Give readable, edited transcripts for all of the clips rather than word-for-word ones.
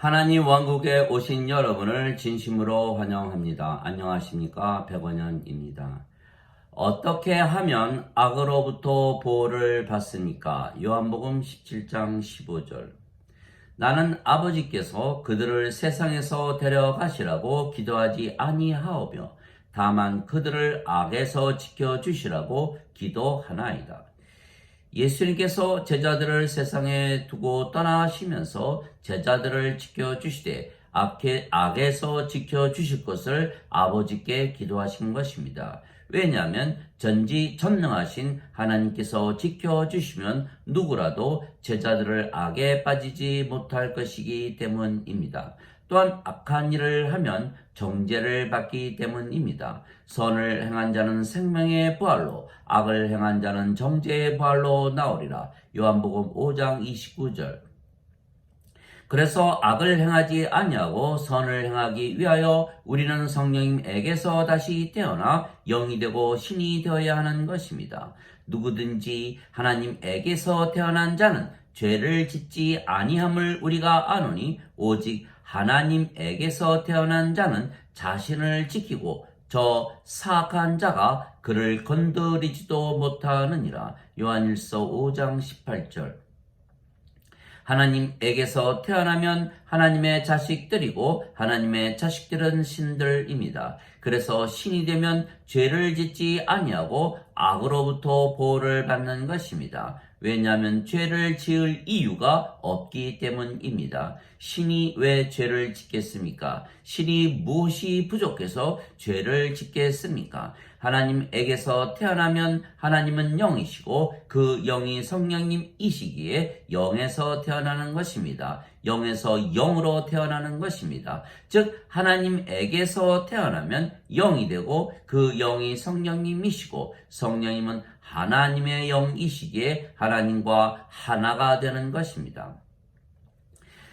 하나님 왕국에 오신 여러분을 진심으로 환영합니다. 안녕하십니까? 백원현입니다. 어떻게 하면 악으로부터 보호를 받습니까? 요한복음 17장 15절. 나는 아버지께서 그들을 세상에서 데려가시라고 기도하지 아니하오며 다만 그들을 악에서 지켜주시라고 기도하나이다. 예수님께서 제자들을 세상에 두고 떠나시면서 제자들을 지켜주시되 악에서 지켜주실 것을 아버지께 기도하신 것입니다. 왜냐하면 전지전능하신 하나님께서 지켜주시면 누구라도 제자들을 악에 빠지지 못할 것이기 때문입니다. 또한 악한 일을 하면 정죄를 받기 때문입니다. 선을 행한 자는 생명의 부활로, 악을 행한 자는 정죄의 부활로 나오리라. 요한복음 5장 29절. 그래서 악을 행하지 아니하고 선을 행하기 위하여 우리는 성령님에게서 다시 태어나 영이 되고 신이 되어야 하는 것입니다. 누구든지 하나님에게서 태어난 자는 죄를 짓지 아니함을 우리가 아노니 오직 하나님에게서 태어난 자는 자신을 지키고 저 사악한 자가 그를 건드리지도 못하느니라. 요한일서 5장 18절. 하나님에게서 태어나면 하나님의 자식들이고 하나님의 자식들은 신들입니다. 그래서 신이 되면 죄를 짓지 아니하고 악으로부터 보호를 받는 것입니다. 왜냐하면 죄를 지을 이유가 없기 때문입니다. 신이 왜 죄를 짓겠습니까? 신이 무엇이 부족해서 죄를 짓겠습니까? 하나님에게서 태어나면 하나님은 영이시고 그 영이 성령님이시기에 영에서 태어나는 것입니다. 영에서 영으로 태어나는 것입니다. 즉 하나님에게서 태어나면 영이 되고 그 영이 성령님이시고 성령님은 하나님의 영이시기에 하나님과 하나가 되는 것입니다.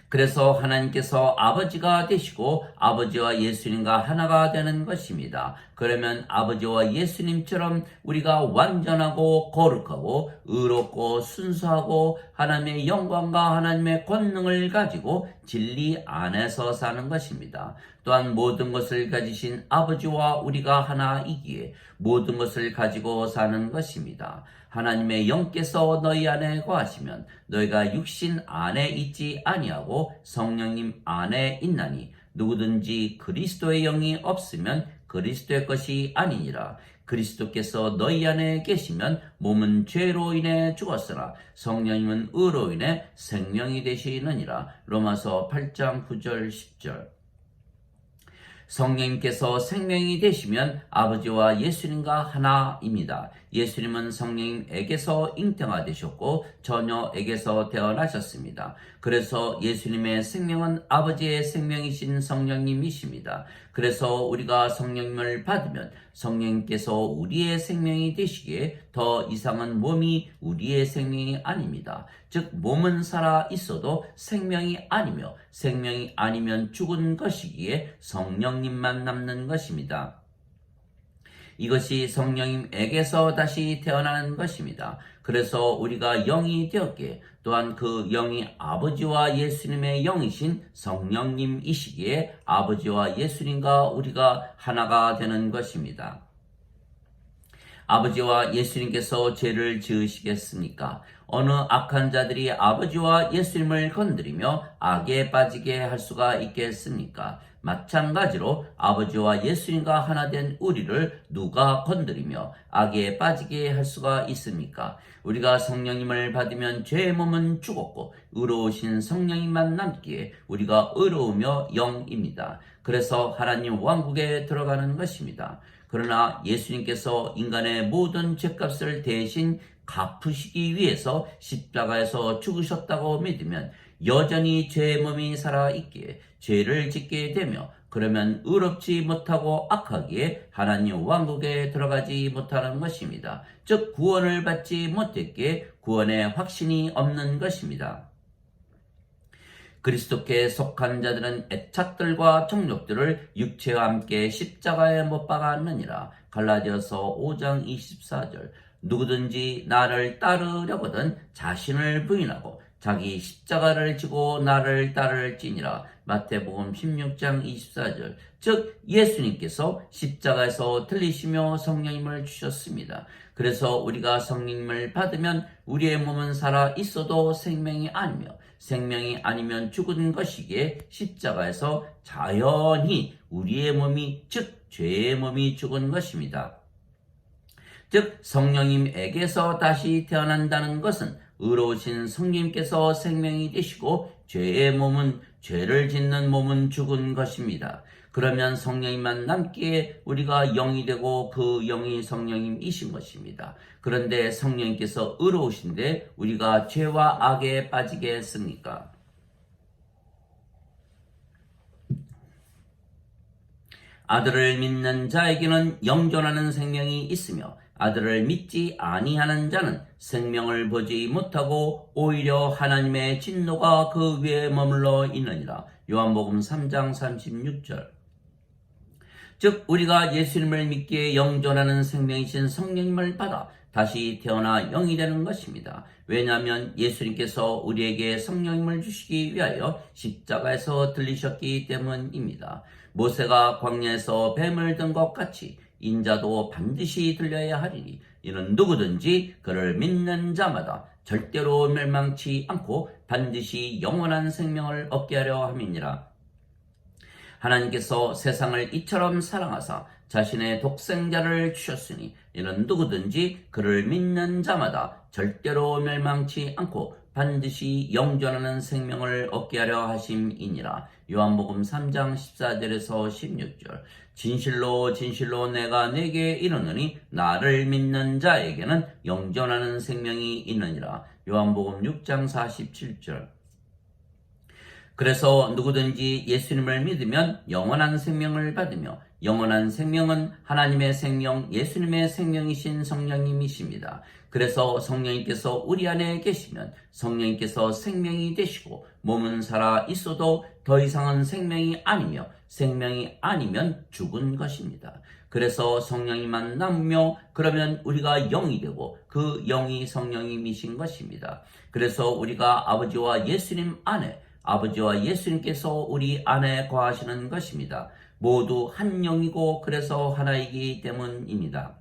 그래서 하나님께서 아버지가 되시고 아버지와 예수님과 하나가 되는 것입니다. 그러면 아버지와 예수님처럼 우리가 완전하고 거룩하고 의롭고 순수하고 하나님의 영광과 하나님의 권능을 가지고 진리 안에서 사는 것입니다. 또한 모든 것을 가지신 아버지와 우리가 하나이기에 모든 것을 가지고 사는 것입니다. 하나님의 영께서 너희 안에 거하시면 너희가 육신 안에 있지 아니하고 성령님 안에 있나니 누구든지 그리스도의 영이 없으면 그리스도의 것이 아니니라. 그리스도께서 너희 안에 계시면 몸은 죄로 인해 죽었으나 성령님은 의로 인해 생명이 되시느니라. 로마서 8장 9절 10절. 성령님께서 생명이 되시면 아버지와 예수님과 하나입니다. 예수님은 성령님에게서 잉태가 되셨고 처녀에게서 태어나셨습니다. 그래서 예수님의 생명은 아버지의 생명이신 성령님이십니다. 그래서 우리가 성령님을 받으면 성령님께서 우리의 생명이 되시기에 더 이상은 몸이 우리의 생명이 아닙니다. 즉 몸은 살아 있어도 생명이 아니며 생명이 아니면 죽은 것이기에 성령님만 남는 것입니다. 이것이 성령님에게서 다시 태어나는 것입니다. 그래서 우리가 영이 되었기에 또한 그 영이 아버지와 예수님의 영이신 성령님이시기에 아버지와 예수님과 우리가 하나가 되는 것입니다. 아버지와 예수님께서 죄를 지으시겠습니까? 어느 악한 자들이 아버지와 예수님을 건드리며 악에 빠지게 할 수가 있겠습니까? 마찬가지로 아버지와 예수님과 하나 된 우리를 누가 건드리며 악에 빠지게 할 수가 있습니까? 우리가 성령님을 받으면 죄의 몸은 죽었고 의로우신 성령님만 남기에 우리가 의로우며 영입니다. 그래서 하나님 왕국에 들어가는 것입니다. 그러나 예수님께서 인간의 모든 죄값을 대신 갚으시기 위해서 십자가에서 죽으셨다고 믿으면 여전히 죄의 몸이 살아있기에 죄를 짓게 되며 그러면 의롭지 못하고 악하기에 하나님 왕국에 들어가지 못하는 것입니다. 즉 구원을 받지 못했기에 구원의 확신이 없는 것입니다. 그리스도께 속한 자들은 애착들과 정욕들을 육체와 함께 십자가에 못 박았느니라. 갈라디아서 5장 24절. 누구든지 나를 따르려거든 자신을 부인하고 자기 십자가를 지고 나를 따를지니라. 마태복음 16장 24절. 즉 예수님께서 십자가에서 들리시며 성령님을 주셨습니다. 그래서 우리가 성령님을 받으면 우리의 몸은 살아 있어도 생명이 아니며 생명이 아니면 죽은 것이기에 십자가에서 자연히 우리의 몸이 즉 죄의 몸이 죽은 것입니다. 즉 성령님에게서 다시 태어난다는 것은 의로우신 성령님께서 생명이 되시고 죄의 몸은 죄를 짓는 몸은 죽은 것입니다. 그러면 성령님만 남기에 우리가 영이 되고 그 영이 성령님이신 것입니다. 그런데 성령님께서 의로우신데 우리가 죄와 악에 빠지게 했습니까? 아들을 믿는 자에게는 영존하는 생명이 있으며 아들을 믿지 아니하는 자는 생명을 보지 못하고 오히려 하나님의 진노가 그 위에 머물러 있느니라. 요한복음 3장 36절. 즉 우리가 예수님을 믿기에 영존하는 생명이신 성령님을 받아 다시 태어나 영이 되는 것입니다. 왜냐하면 예수님께서 우리에게 성령님을 주시기 위하여 십자가에서 들리셨기 때문입니다. 모세가 광야에서 뱀을 든 것 같이 인자도 반드시 들려야 하리니 이는 누구든지 그를 믿는 자마다 절대로 멸망치 않고 반드시 영원한 생명을 얻게 하려 함이니라. 하나님께서 세상을 이처럼 사랑하사 자신의 독생자를 주셨으니 이는 누구든지 그를 믿는 자마다 절대로 멸망치 않고 반드시 영존하는 생명을 얻게 하려 하심이니라. 요한복음 3장 14절에서 16절. 진실로 진실로 내가 네게 이르노니 나를 믿는 자에게는 영존하는 생명이 있느니라. 요한복음 6장 47절. 그래서 누구든지 예수님을 믿으면 영원한 생명을 받으며 영원한 생명은 하나님의 생명, 예수님의 생명이신 성령님이십니다. 그래서 성령님께서 우리 안에 계시면 성령님께서 생명이 되시고 몸은 살아 있어도 더 이상은 생명이 아니며 생명이 아니면 죽은 것입니다. 그래서 성령님만 남으며 그러면 우리가 영이 되고 그 영이 성령님이신 것입니다. 그래서 우리가 아버지와 예수님 안에 아버지와 예수님께서 우리 안에 거하시는 것입니다. 모두 한 영이고 그래서 하나이기 때문입니다.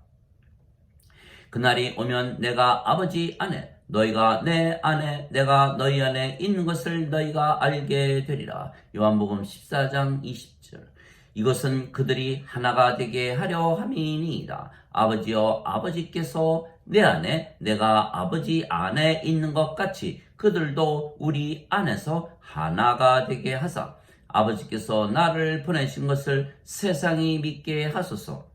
그날이 오면 내가 아버지 안에 너희가 내 안에 내가 너희 안에 있는 것을 너희가 알게 되리라. 요한복음 14장 20절. 이것은 그들이 하나가 되게 하려 함이니이다. 아버지여 아버지께서 내 안에 내가 아버지 안에 있는 것 같이 그들도 우리 안에서 하나가 되게 하사 아버지께서 나를 보내신 것을 세상이 믿게 하소서.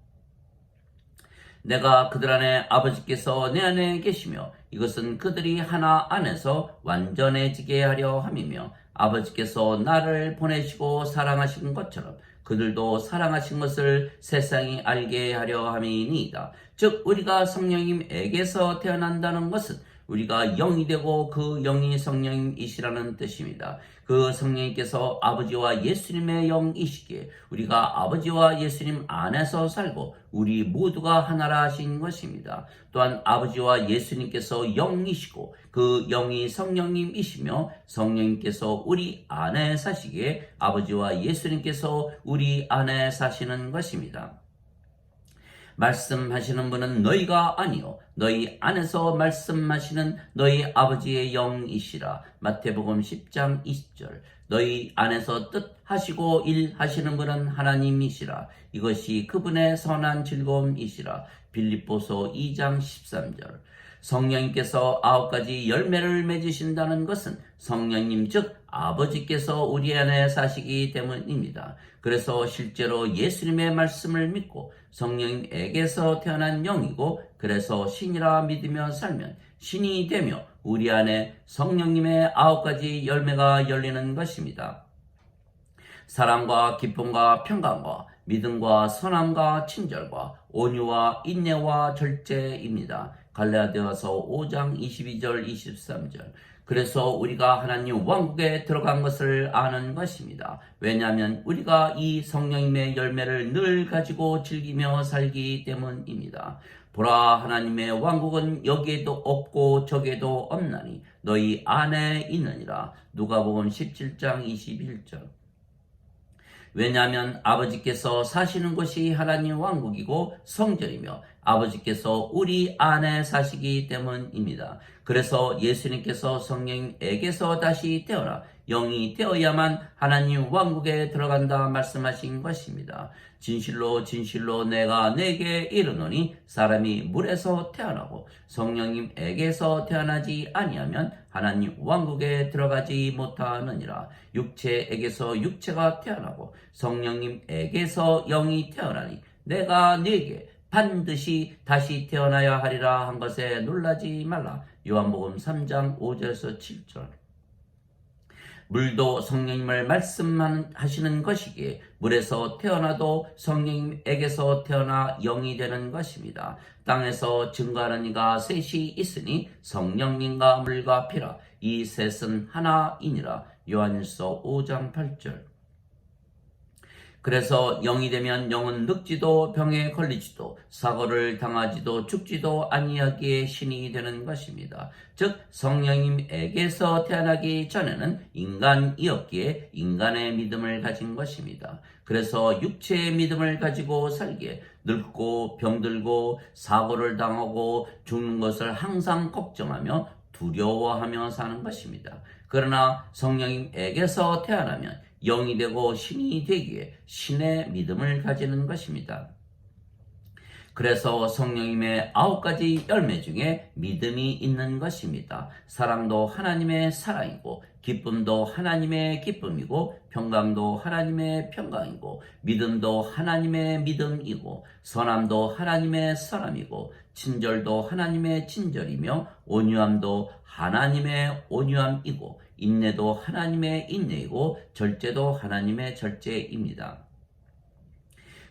내가 그들 안에 아버지께서 내 안에 계시며 이것은 그들이 하나 안에서 완전해지게 하려 함이며 아버지께서 나를 보내시고 사랑하신 것처럼 그들도 사랑하신 것을 세상이 알게 하려 함이니이다. 즉 우리가 성령님에게서 태어난다는 것은 우리가 영이 되고 그 영이 성령님이시라는 뜻입니다. 그 성령님께서 아버지와 예수님의 영이시기에 우리가 아버지와 예수님 안에서 살고 우리 모두가 하나라 하신 것입니다. 또한 아버지와 예수님께서 영이시고 그 영이 성령님이시며 성령님께서 우리 안에 사시기에 아버지와 예수님께서 우리 안에 사시는 것입니다. 말씀하시는 분은 너희가 아니요 너희 안에서 말씀하시는 너희 아버지의 영이시라. 마태복음 10장 20절. 너희 안에서 뜻하시고 일하시는 분은 하나님이시라. 이것이 그분의 선한 즐거움이시라. 빌립보서 2장 13절. 성령님께서 9가지 열매를 맺으신다는 것은 성령님 즉 아버지께서 우리 안에 사시기 때문입니다. 그래서 실제로 예수님의 말씀을 믿고 성령님에게서 태어난 영이고 그래서 신이라 믿으며 살면 신이 되며 우리 안에 성령님의 9가지 열매가 열리는 것입니다. 사랑과 기쁨과 평강과 믿음과 선함과 친절과 온유와 인내와 절제입니다. 갈라디아서 5장 22절 23절. 그래서 우리가 하나님 왕국에 들어간 것을 아는 것입니다. 왜냐하면 우리가 이 성령님의 열매를 늘 가지고 즐기며 살기 때문입니다. 보라, 하나님의 왕국은 여기에도 없고 저기에도 없나니 너희 안에 있느니라. 누가복음 17장 21절. 왜냐하면 아버지께서 사시는 곳이 하나님 왕국이고 성전이며 아버지께서 우리 안에 사시기 때문입니다. 그래서 예수님께서 성령에게서 다시 태어나 영이 되어야만 하나님 왕국에 들어간다 말씀하신 것입니다. 진실로 진실로 내가 내게 이르노니 사람이 물에서 태어나고 성령님에게서 태어나지 아니하면 하나님 왕국에 들어가지 못하느니라. 육체에게서 육체가 태어나고 성령님에게서 영이 태어나니 내가 네게 반드시 다시 태어나야 하리라 한 것에 놀라지 말라. 요한복음 3장 5절에서 7절. 물도 성령님을 말씀하시는 것이기에 물에서 태어나도 성령님에게서 태어나 영이 되는 것입니다. 땅에서 증거하는 이가 셋이 있으니 성령님과 물과 피라. 이 셋은 하나이니라. 요한일서 5장 8절. 그래서 영이 되면 영은 늙지도 병에 걸리지도 사고를 당하지도 죽지도 아니하기에 신이 되는 것입니다. 즉 성령님에게서 태어나기 전에는 인간이었기에 인간의 믿음을 가진 것입니다. 그래서 육체의 믿음을 가지고 살기에 늙고 병들고 사고를 당하고 죽는 것을 항상 걱정하며 두려워하며 사는 것입니다. 그러나 성령님에게서 태어나면 영이 되고 신이 되기에 신의 믿음을 가지는 것입니다. 그래서 성령님의 9가지 열매 중에 믿음이 있는 것입니다. 사랑도 하나님의 사랑이고 기쁨도 하나님의 기쁨이고 평강도 하나님의 평강이고 믿음도 하나님의 믿음이고 선함도 하나님의 선함이고 친절도 하나님의 친절이며 온유함도 하나님의 온유함이고 인내도 하나님의 인내이고 절제도 하나님의 절제입니다.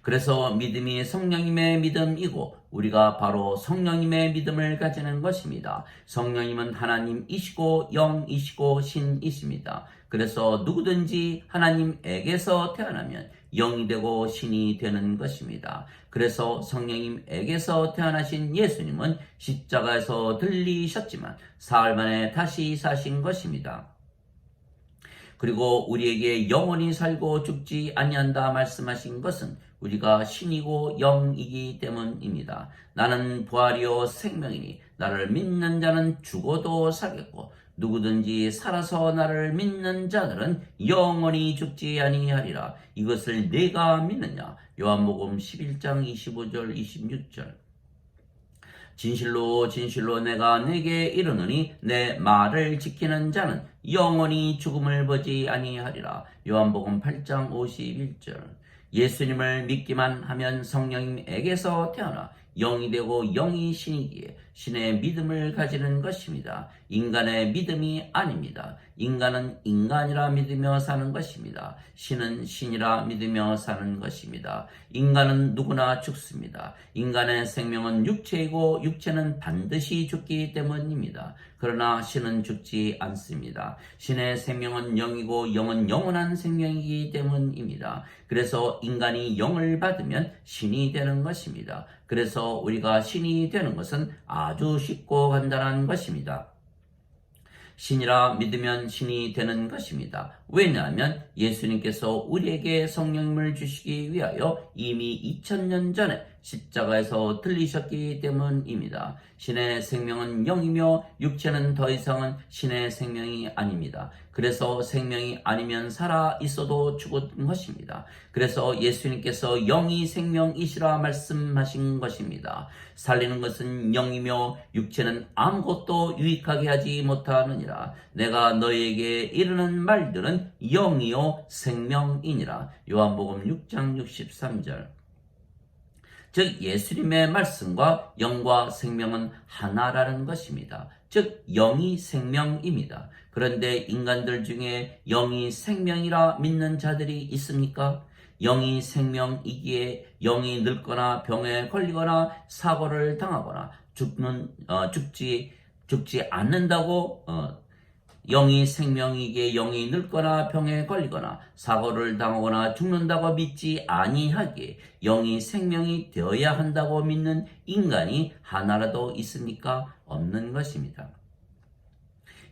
그래서 믿음이 성령님의 믿음이고 우리가 바로 성령님의 믿음을 가지는 것입니다. 성령님은 하나님이시고 영이시고 신이십니다. 그래서 누구든지 하나님에게서 태어나면 영이 되고 신이 되는 것입니다. 그래서 성령님에게서 태어나신 예수님은 십자가에서 들리셨지만 사흘 만에 다시 사신 것입니다. 그리고 우리에게 영원히 살고 죽지 아니한다 말씀하신 것은 우리가 신이고 영이기 때문입니다. 나는 부활이요 생명이니 나를 믿는 자는 죽어도 살겠고 누구든지 살아서 나를 믿는 자들은 영원히 죽지 아니하리라. 이것을 내가 믿느냐? 요한복음 11장 25절 26절. 진실로 진실로 내가 네게 이르노니 내 말을 지키는 자는 영원히 죽음을 보지 아니하리라. 요한복음 8장 51절. 예수님을 믿기만 하면 성령님에게서 태어나 영이 되고 영이 신이기에 신의 믿음을 가지는 것입니다. 인간의 믿음이 아닙니다. 인간은 인간이라 믿으며 사는 것입니다. 신은 신이라 믿으며 사는 것입니다. 인간은 누구나 죽습니다. 인간의 생명은 육체이고 육체는 반드시 죽기 때문입니다. 그러나 신은 죽지 않습니다. 신의 생명은 영이고 영은 영원한 생명이기 때문입니다. 그래서 인간이 영을 받으면 신이 되는 것입니다. 그래서 우리가 신이 되는 것은 아주 쉽고 간단한 것입니다. 신이라 믿으면 신이 되는 것입니다. 왜냐하면 예수님께서 우리에게 성령님을 주시기 위하여 이미 2000년 전에 십자가에서 들리셨기 때문입니다. 신의 생명은 영이며 육체는 더 이상은 신의 생명이 아닙니다. 그래서 생명이 아니면 살아 있어도 죽은 것입니다. 그래서 예수님께서 영이 생명이시라 말씀하신 것입니다. 살리는 것은 영이며 육체는 아무것도 유익하게 하지 못하느니라. 내가 너희에게 이르는 말들은 영이요 생명이니라. 요한복음 6장 63절. 즉 예수님의 말씀과 영과 생명은 하나라는 것입니다. 즉 영이 생명입니다. 그런데 인간들 중에 영이 생명이라 믿는 자들이 있습니까? 영이 생명이기에 영이 늙거나 병에 걸리거나 사고를 당하거나 죽지 않는다고 영이 생명이기에 영이 늙거나 병에 걸리거나 사고를 당하거나 죽는다고 믿지 아니하기에 영이 생명이 되어야 한다고 믿는 인간이 하나라도 있습니까? 없는 것입니다.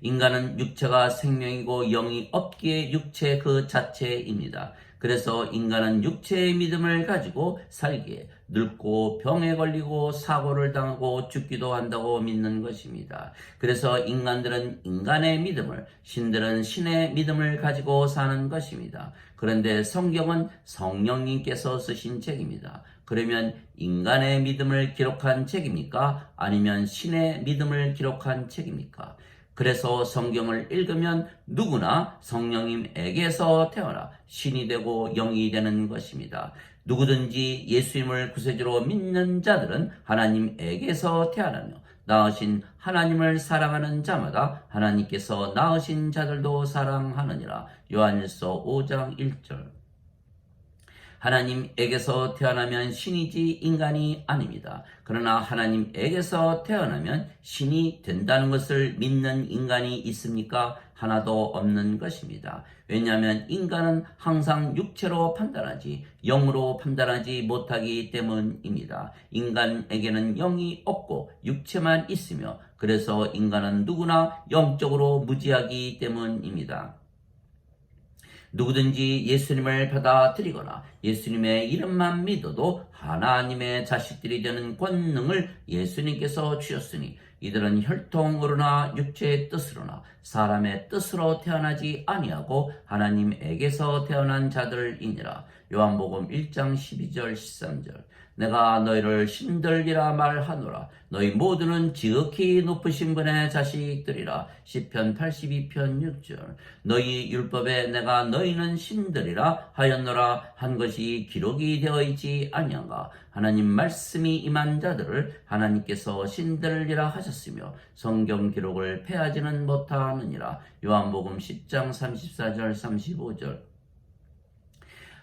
인간은 육체가 생명이고 영이 없기에 육체 그 자체입니다. 그래서 인간은 육체의 믿음을 가지고 살기에 늙고 병에 걸리고 사고를 당하고 죽기도 한다고 믿는 것입니다. 그래서 인간들은 인간의 믿음을, 신들은 신의 믿음을 가지고 사는 것입니다. 그런데 성경은 성령님께서 쓰신 책입니다. 그러면 인간의 믿음을 기록한 책입니까? 아니면 신의 믿음을 기록한 책입니까? 그래서 성경을 읽으면 누구나 성령님에게서 태어나 신이 되고 영이 되는 것입니다. 누구든지 예수님을 구세주로 믿는 자들은 하나님에게서 태어나며 낳으신 하나님을 사랑하는 자마다 하나님께서 낳으신 자들도 사랑하느니라. 요한일서 5장 1절. 하나님에게서 태어나면 신이지 인간이 아닙니다. 그러나 하나님에게서 태어나면 신이 된다는 것을 믿는 인간이 있습니까? 하나도 없는 것입니다. 왜냐하면 인간은 항상 육체로 판단하지 영으로 판단하지 못하기 때문입니다. 인간에게는 영이 없고 육체만 있으며 그래서 인간은 누구나 영적으로 무지하기 때문입니다. 누구든지 예수님을 받아들이거나 예수님의 이름만 믿어도 하나님의 자식들이 되는 권능을 예수님께서 주셨으니 이들은 혈통으로나 육체의 뜻으로나 사람의 뜻으로 태어나지 아니하고 하나님에게서 태어난 자들이니라. 요한복음 1장 12절 13절. 내가 너희를 신들이라 말하노라. 너희 모두는 지극히 높으신 분의 자식들이라. 시편 82편 6절. 너희 율법에 내가 너희는 신들이라 하였노라 한 것이 기록이 되어 있지 아니한가. 하나님 말씀이 임한 자들을 하나님께서 신들이라 하셨으며 성경 기록을 폐하지는 못하느니라. 요한복음 10장 34절 35절.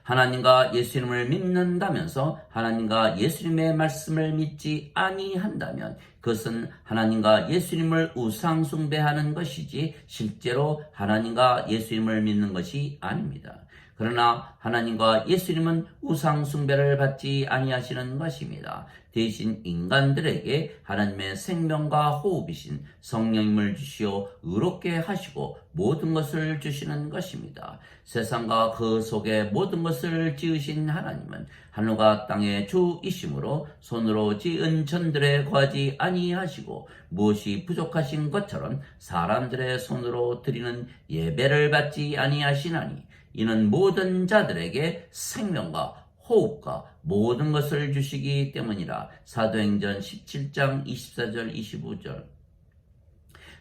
하나님과 예수님을 믿는다면서 하나님과 예수님의 말씀을 믿지 아니한다면 그것은 하나님과 예수님을 우상 숭배하는 것이지 실제로 하나님과 예수님을 믿는 것이 아닙니다. 그러나 하나님과 예수님은 우상 숭배를 받지 아니하시는 것입니다. 대신 인간들에게 하나님의 생명과 호흡이신 성령님을 주시어 의롭게 하시고 모든 것을 주시는 것입니다. 세상과 그 속에 모든 것을 지으신 하나님은 하늘과 땅의 주이심으로 손으로 지은 전들에 거하지 아니하시고 무엇이 부족하신 것처럼 사람들의 손으로 드리는 예배를 받지 아니하시나니 이는 모든 자들에게 생명과 호흡과 모든 것을 주시기 때문이라. 사도행전 17장 24절 25절.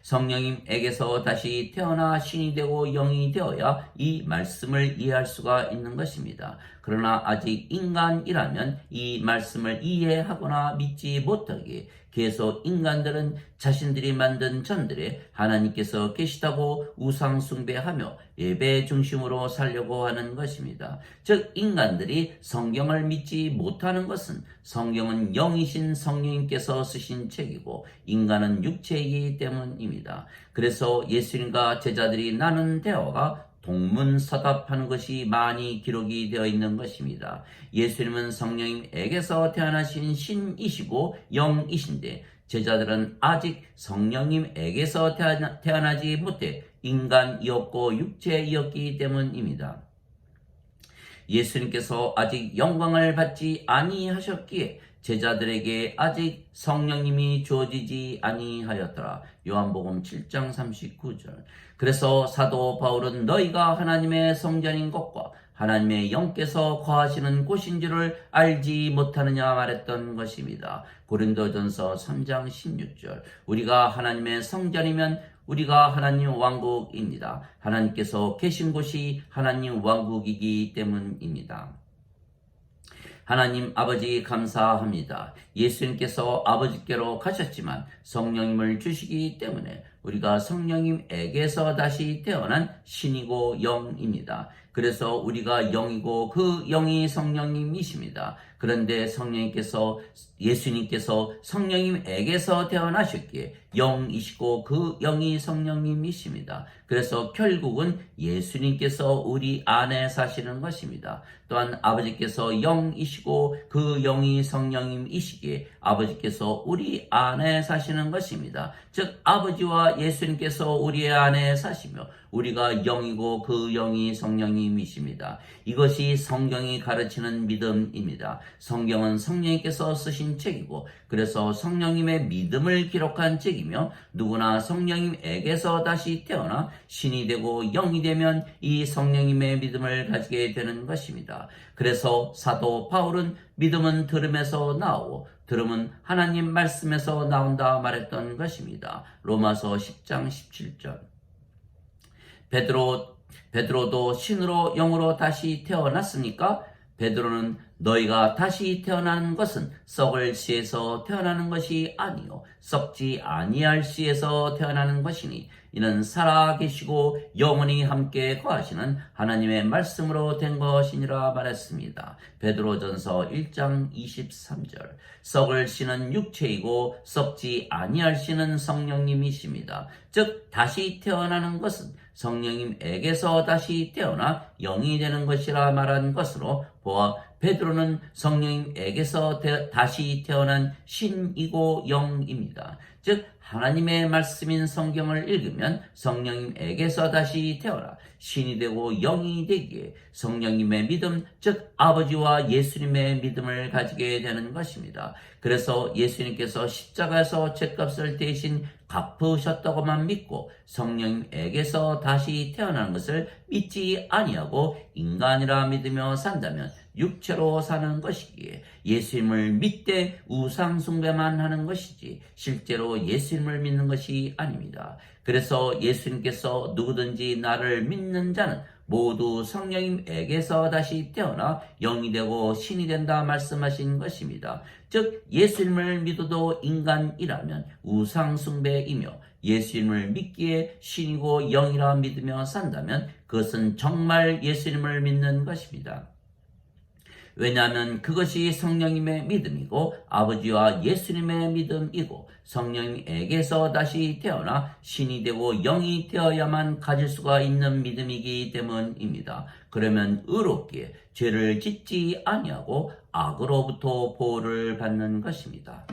성령님에게서 다시 태어나 신이 되고 영이 되어야 이 말씀을 이해할 수가 있는 것입니다. 그러나 아직 인간이라면 이 말씀을 이해하거나 믿지 못하기에 계속 인간들은 자신들이 만든 전들에 하나님께서 계시다고 우상 숭배하며 예배 중심으로 살려고 하는 것입니다. 즉 인간들이 성경을 믿지 못하는 것은 성경은 영이신 성령님께서 쓰신 책이고 인간은 육체이기 때문입니다. 그래서 예수님과 제자들이 나눈 대화가 동문서답하는 것이 많이 기록이 되어 있는 것입니다. 예수님은 성령님에게서 태어나신 신이시고 영이신데 제자들은 아직 성령님에게서 태어나지 못해 인간이었고 육체이었기 때문입니다. 예수님께서 아직 영광을 받지 아니하셨기에 제자들에게 아직 성령님이 주어지지 아니하였더라. 요한복음 7장 39절. 그래서 사도 바울은 너희가 하나님의 성전인 것과 하나님의 영께서 거하시는 곳인 줄을 알지 못하느냐 말했던 것입니다. 고린도전서 3장 16절. 우리가 하나님의 성전이면 우리가 하나님 왕국입니다. 하나님께서 계신 곳이 하나님 왕국이기 때문입니다. 하나님 아버지 감사합니다. 예수님께서 아버지께로 가셨지만 성령님을 주시기 때문에 우리가 성령님에게서 다시 태어난 신이고 영입니다. 그래서 우리가 영이고 그 영이 성령님이십니다. 그런데 예수님께서 성령님에게서 태어나셨기에 영이시고 그 영이 성령님이십니다. 그래서 결국은 예수님께서 우리 안에 사시는 것입니다. 또한 아버지께서 영이시고 그 영이 성령님이시기에 아버지께서 우리 안에 사시는 것입니다. 즉 아버지와 예수님께서 우리 안에 사시며 우리가 영이고 그 영이 성령님이십니다. 이것이 성경이 가르치는 믿음입니다. 성경은 성령님께서 쓰신 책이고 그래서 성령님의 믿음을 기록한 책이며 누구나 성령님에게서 다시 태어나 신이 되고 영이 되면 이 성령님의 믿음을 가지게 되는 것입니다. 그래서 사도 바울은 믿음은 들음에서 나오고 들음은 하나님 말씀에서 나온다 말했던 것입니다. 로마서 10장 17절. 베드로도 신으로 영으로 다시 태어났습니까? 베드로는 너희가 다시 태어난 것은 썩을 씨에서 태어나는 것이 아니요 썩지 아니할 씨에서 태어나는 것이니 이는 살아계시고 영원히 함께 거하시는 하나님의 말씀으로 된 것이니라 말했습니다. 베드로전서 1장 23절. 썩을 씨는 육체이고 썩지 아니할 씨는 성령님이십니다. 즉 다시 태어나는 것은 성령님에게서 다시 태어나 영이 되는 것이라 말한 것으로 보아 베드로는 성령님에게서 다시 태어난 신이고 영입니다. 즉 하나님의 말씀인 성경을 읽으면 성령님에게서 다시 태어나 신이 되고 영이 되기에 성령님의 믿음, 즉 아버지와 예수님의 믿음을 가지게 되는 것입니다. 그래서 예수님께서 십자가에서 죄값을 대신 갚으셨다고만 믿고 성령님에게서 다시 태어나는 것을 믿지 아니하고 인간이라 믿으며 산다면 육체로 사는 것이기에 예수님을 믿되 우상 숭배만 하는 것이지 실제로 예수님을 믿는 것이 아닙니다. 그래서 예수님께서 누구든지 나를 믿는 자는 모두 성령님에게서 다시 태어나 영이 되고 신이 된다 말씀하신 것입니다. 즉 예수님을 믿어도 인간이라면 우상 숭배이며 예수님을 믿기에 신이고 영이라 믿으며 산다면 그것은 정말 예수님을 믿는 것입니다. 왜냐하면 그것이 성령님의 믿음이고 아버지와 예수님의 믿음이고 성령님에게서 다시 태어나 신이 되고 영이 되어야만 가질 수가 있는 믿음이기 때문입니다. 그러면 의롭게 죄를 짓지 아니하고 악으로부터 보호를 받는 것입니다.